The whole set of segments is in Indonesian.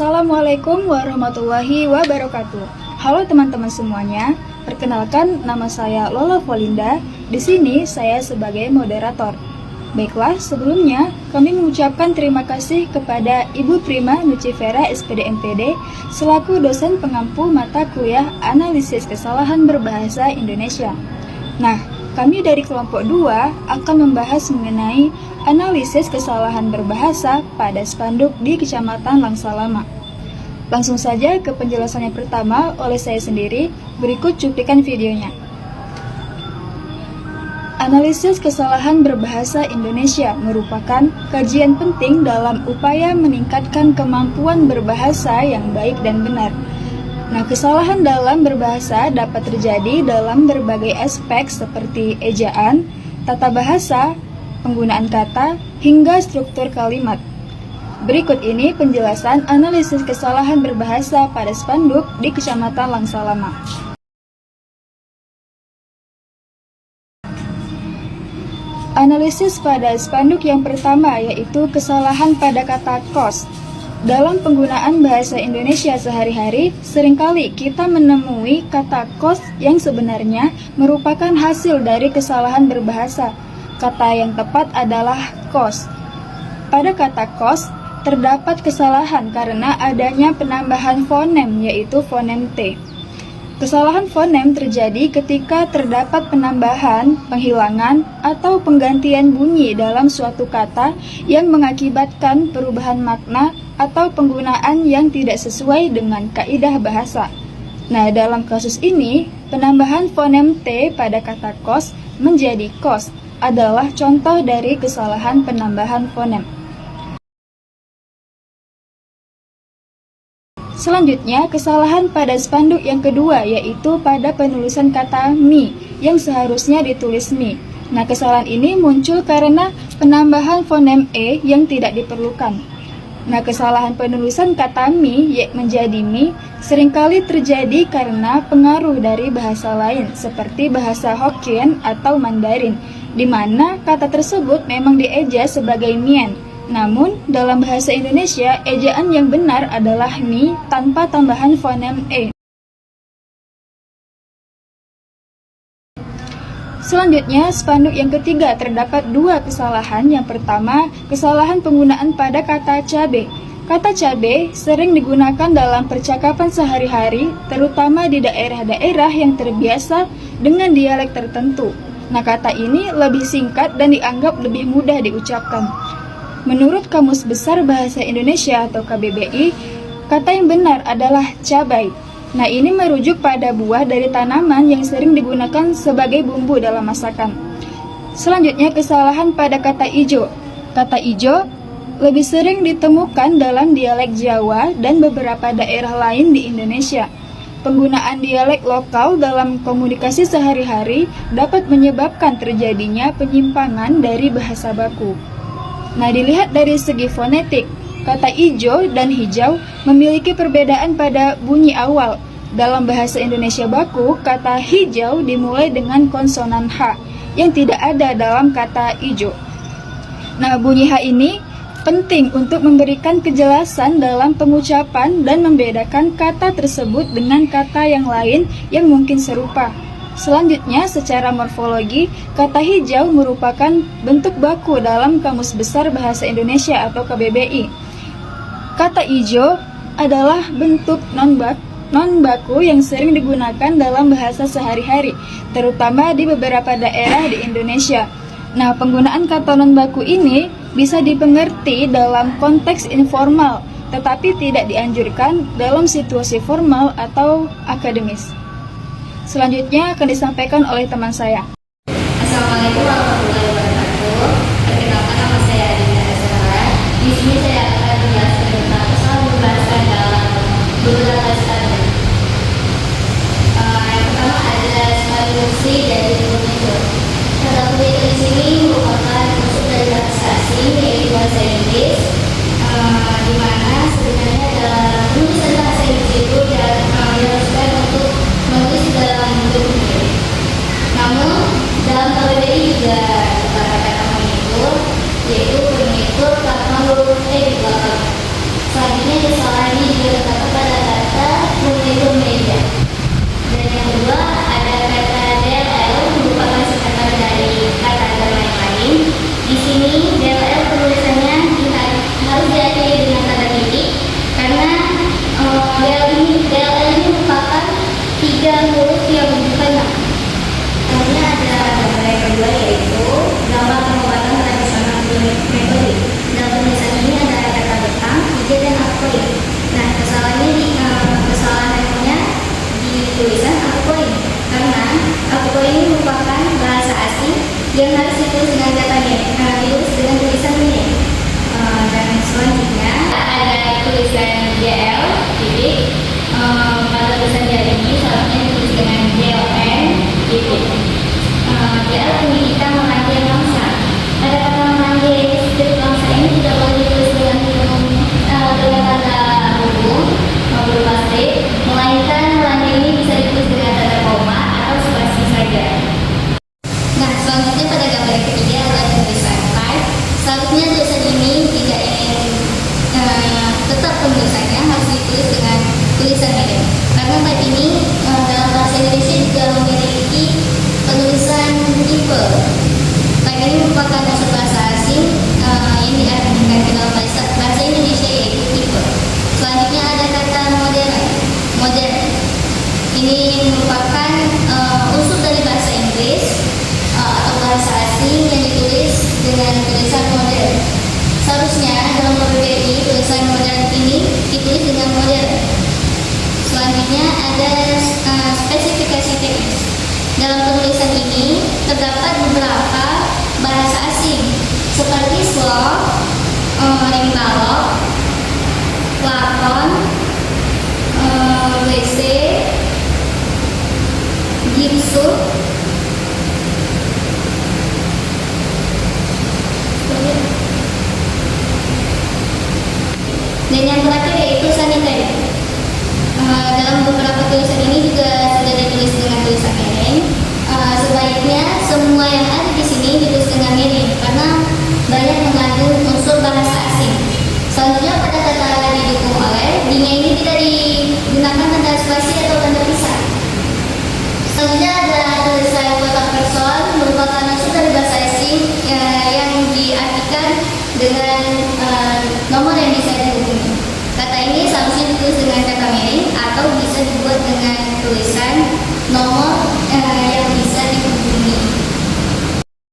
Assalamualaikum warahmatullahi wabarakatuh. Halo teman-teman semuanya, perkenalkan nama saya Lola Volinda. Di sini saya sebagai moderator. Baiklah, sebelumnya kami mengucapkan terima kasih kepada Ibu Prima Nucifera SPD MPD selaku dosen pengampu mata kuliah Analisis Kesalahan Berbahasa Indonesia. Nah, kami dari kelompok 2 akan membahas mengenai analisis kesalahan berbahasa pada spanduk di Kecamatan Langsalama. Langsung saja ke penjelasannya pertama oleh saya sendiri, berikut cuplikan videonya. Analisis kesalahan berbahasa Indonesia merupakan kajian penting dalam upaya meningkatkan kemampuan berbahasa yang baik dan benar. Nah, kesalahan dalam berbahasa dapat terjadi dalam berbagai aspek seperti ejaan, tata bahasa, penggunaan kata, hingga struktur kalimat. Berikut ini penjelasan analisis kesalahan berbahasa pada spanduk di Kecamatan Langsalama. Analisis pada spanduk yang pertama yaitu kesalahan pada kata kos. Dalam penggunaan bahasa Indonesia sehari-hari, seringkali kita menemui kata kos yang sebenarnya merupakan hasil dari kesalahan berbahasa. Kata yang tepat adalah kos. Pada kata kos, terdapat kesalahan karena adanya penambahan fonem, yaitu fonem T. Kesalahan fonem terjadi ketika terdapat penambahan, penghilangan, atau penggantian bunyi dalam suatu kata yang mengakibatkan perubahan makna atau penggunaan yang tidak sesuai dengan kaidah bahasa. Nah, dalam kasus ini, penambahan fonem T pada kata kos menjadi kos adalah contoh dari kesalahan penambahan fonem. Selanjutnya, kesalahan pada spanduk yang kedua yaitu pada penulisan kata mi yang seharusnya ditulis mi. Nah, kesalahan ini muncul karena penambahan fonem e yang tidak diperlukan. Nah, kesalahan penulisan kata mi menjadi mi seringkali terjadi karena pengaruh dari bahasa lain seperti bahasa Hokkien atau Mandarin, di mana kata tersebut memang dieja sebagai mien. Namun, dalam bahasa Indonesia, ejaan yang benar adalah mi tanpa tambahan fonem e. Selanjutnya, spanduk yang ketiga terdapat dua kesalahan. Yang pertama, kesalahan penggunaan pada kata cabe. Kata cabe sering digunakan dalam percakapan sehari-hari, terutama di daerah-daerah yang terbiasa dengan dialek tertentu. Nah, kata ini lebih singkat dan dianggap lebih mudah diucapkan. Menurut Kamus Besar Bahasa Indonesia atau KBBI, kata yang benar adalah cabai. Nah, ini merujuk pada buah dari tanaman yang sering digunakan sebagai bumbu dalam masakan. Selanjutnya, kesalahan pada kata ijo. Kata ijo lebih sering ditemukan dalam dialek Jawa dan beberapa daerah lain di Indonesia. Penggunaan dialek lokal dalam komunikasi sehari-hari dapat menyebabkan terjadinya penyimpangan dari bahasa baku. Nah, dilihat dari segi fonetik, kata ijo dan hijau memiliki perbedaan pada bunyi awal. Dalam bahasa Indonesia baku, kata hijau dimulai dengan konsonan H yang tidak ada dalam kata ijo. Nah, bunyi H ini penting untuk memberikan kejelasan dalam pengucapan dan membedakan kata tersebut dengan kata yang lain yang mungkin serupa. Selanjutnya, secara morfologi, kata hijau merupakan bentuk baku dalam Kamus Besar Bahasa Indonesia atau KBBI. Kata ijo adalah bentuk non-baku yang sering digunakan dalam bahasa sehari-hari, terutama di beberapa daerah di Indonesia. Nah, penggunaan kata non-baku ini bisa dipengerti dalam konteks informal, tetapi tidak dianjurkan dalam situasi formal atau akademis. Selanjutnya akan disampaikan oleh teman saya. Assalamualaikum warahmatullahi wabarakatuh. Perkenalkan, nama saya Adinda Azhara. Di sini saya akan menjelaskan tentang kesalahan berbahasa dalam beberapa spanduk. Yang pertama ada spanduk C dari Indonesia. Kata kunci di sini merupakan unsur dari bahasa asing yaitu bahasa Inggris, di mana sebenarnya dalam tulisan bahasa Inggris itu diharuskan untuk menulis dalam bentuk mirip. Namun dalam KBBI juga Seharusnya tulisan ini jika ingin tetap penulisannya harus ditulis dengan tulisan miring. Karena type ini dalam bahasa Indonesia juga memiliki penulisan tipe. Type ini merupakan unsur bahasa asing yang diartikan ke dalam bahasa Indonesia yaitu tipe. Selanjutnya ada kata modern. Modern ini merupakan unsur dari bahasa Inggris atau bahasa asing yang ditulis dengan tulisan modern. Seharusnya dalam KBBI tulisan modern ini ditulis dengan modern. Selanjutnya ada spesifikasi teknis. Dalam penulisan ini terdapat beberapa bahasa asing seperti slov, rimbalok, lakon, WC, gipsum, dan yang terakhir yaitu sanitary. Dalam beberapa tulisan ini juga sudah ditulis dengan tulisan miring. Sebaiknya semua yang ada di sini ditulis dengan miring karena banyak mengandung unsur bahasa asing. Selanjutnya pada kata didukung oleh, D-nya ini tidak digunakan tanda spasi atau tanda pisah. Selanjutnya ada tulisan kota person merupakan unsur dari bahasa asing yang diartikan dengan nomor yang bisa dihubungi. Kata ini seharusnya ditulis dengan kata miring atau bisa dibuat dengan tulisan nomor yang bisa dihubungi.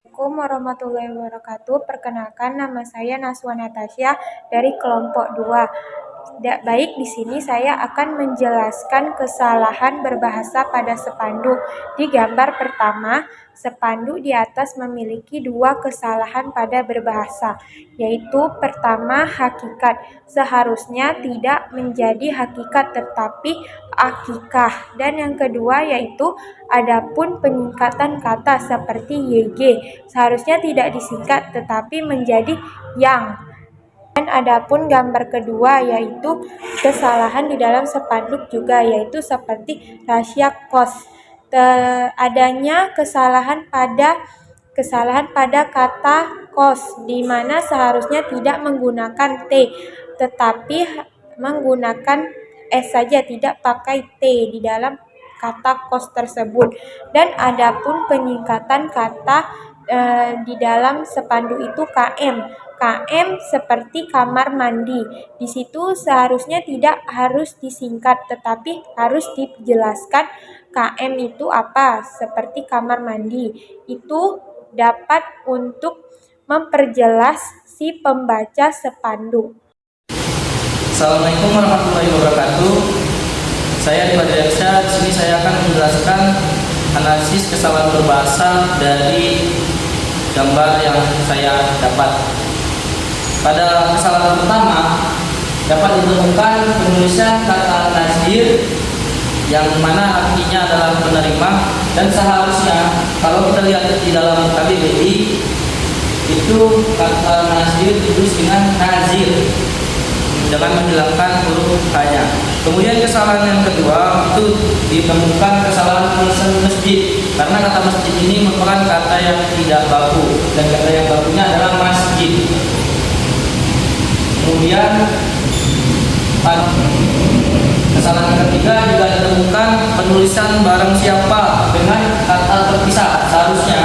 Assalamualaikum warahmatullahi wabarakatuh. Perkenalkan, nama saya Naswa Natasha dari kelompok 2. Baik, di sini saya akan menjelaskan kesalahan berbahasa pada spanduk. Di gambar pertama, spanduk di atas memiliki 2 kesalahan pada berbahasa, yaitu pertama hakikat. Seharusnya tidak menjadi hakikat tetapi akikah. Dan yang kedua yaitu adapun penyingkatan kata seperti YG. Seharusnya tidak disingkat tetapi menjadi yang. Dan adapun gambar kedua yaitu kesalahan di dalam spanduk juga, yaitu seperti rahasia kos. Adanya kesalahan pada kata kos, di mana seharusnya tidak menggunakan T tetapi menggunakan S saja, tidak pakai T di dalam kata kos tersebut. Dan adapun penyingkatan kata di dalam spanduk itu KM. KM seperti kamar mandi. Di situ seharusnya tidak harus disingkat tetapi harus dijelaskan KM itu apa, seperti kamar mandi. Itu dapat untuk memperjelas si pembaca spanduk. Assalamualaikum warahmatullahi wabarakatuh. Saya Dimas Diaksa. Di sini saya akan menjelaskan analisis kesalahan berbahasa dari gambar yang saya dapat. Pada kesalahan pertama dapat ditemukan penulisan kata nazir yang mana artinya adalah penerima, dan seharusnya kalau kita lihat di dalam KBBI itu kata nazir ditulis dengan nazir dengan menghilangkan huruf H-nya. Kemudian kesalahan yang kedua itu ditemukan kesalahan penulisan masjid, karena kata masjid ini merupakan kata yang tidak baku dan kata yang bakunya adalah masjid. Kemudian kesalahan yang ketiga juga ditemukan penulisan barang siapa dengan kata terpisah. Seharusnya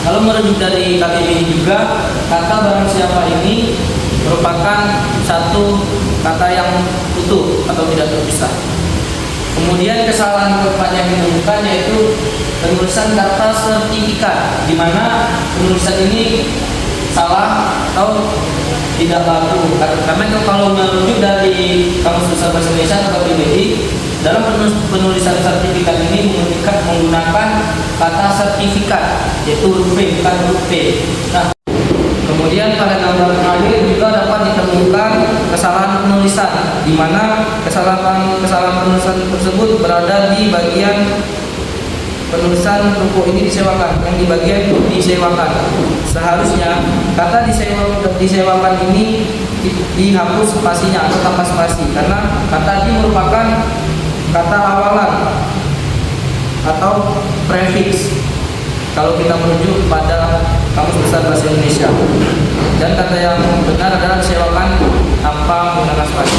kalau merujuk dari KBBI juga kata barang siapa ini merupakan satu kata yang utuh atau tidak terpisah. Kemudian kesalahan keempat yang ditemukan yaitu penulisan kata sertifikat, di mana penulisan ini salah atau tidak baku. Karena kalau merujuk dari Kamus Besar Bahasa Indonesia atau KBBI, dalam penulisan sertifikat ini menggunakan kata sertifikat, yaitu huruf P bukan huruf P. Nah, kemudian pada gambar terakhir juga dapat ditemukan kesalahan penulisan, di mana kesalahan penulisan tersebut berada di bagian penulisan ruko ini disewakan, yang di bagian disewakan. Seharusnya kata disewakan ini dihapus spasinya atau tanpa spasi, karena kata ini merupakan kata awalan atau prefix kalau kita merujuk pada Kamus Besar Bahasa Indonesia. Dan kata yang benar adalah sewakan tanpa menggunakan spasi.